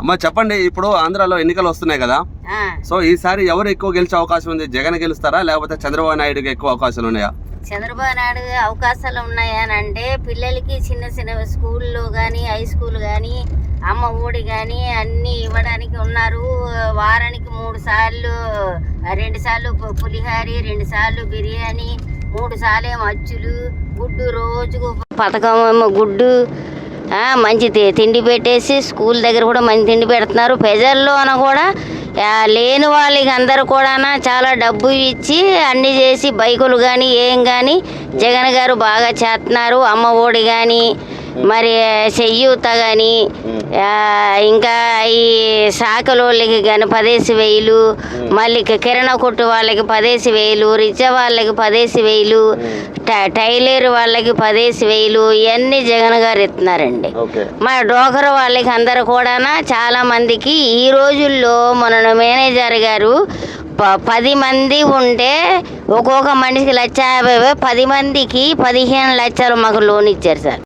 అమ్మ చెప్పండి, ఇప్పుడు ఆంధ్రాలో ఎన్నికలు వస్తున్నాయి కదా, సో ఈసారి ఎవరు ఎక్కువ గెలిచే అవకాశం ఉంది? జగన్ గెలుస్తారా లేకపోతే చంద్రబాబు నాయుడుకి ఎక్కువ అవకాశాలు ఉన్నాయా? చంద్రబాబు నాయుడు అవకాశాలు ఉన్నాయని అంటే పిల్లలకి చిన్న చిన్న స్కూల్లో కానీ హై స్కూల్ కానీ అమ్మ ఒడి కానీ అన్నీ ఇవ్వడానికి ఉన్నారు. వారానికి 3 సార్లు 2 సార్లు పులిహారి, 2 సార్లు బిర్యానీ, 3 సార్లు ఏమో అచ్చులు, గుడ్డు రోజుకు పథకం ఏమో గుడ్డు, మంచి తిండి పెట్టేసి స్కూల్ దగ్గర కూడా మంచి తిండి పెడుతున్నారు. ప్రజల్లోన కూడా లేని వాళ్ళకి అందరూ కూడా చాలా డబ్బు ఇచ్చి అన్నీ చేసి బైకులు కానీ ఏం కానీ జగన్ గారు బాగా చేస్తున్నారు. అమ్మ ఒడి కానీ మరి చెయ్యూత కానీ ఇంకా ఈ శాఖలోళ్ళకి కానీ 10,000, మళ్ళీ కిరాణా కొట్టు వాళ్ళకి 10,000, రిచ్చా వాళ్ళకి 10,000, టైలర్ వాళ్ళకి 10,000, ఇవన్నీ జగన్ గారు ఇస్తున్నారండి. మన డోకర్ వాళ్ళకి అందరు కూడా చాలా మందికి ఈ రోజుల్లో మన మేనేజర్ గారు 10 మంది ఉంటే ఒక్కొక్క మనిషికి 1,50,000, 10 మందికి 15 లక్షలు మాకు లోన్ ఇచ్చారు సార్.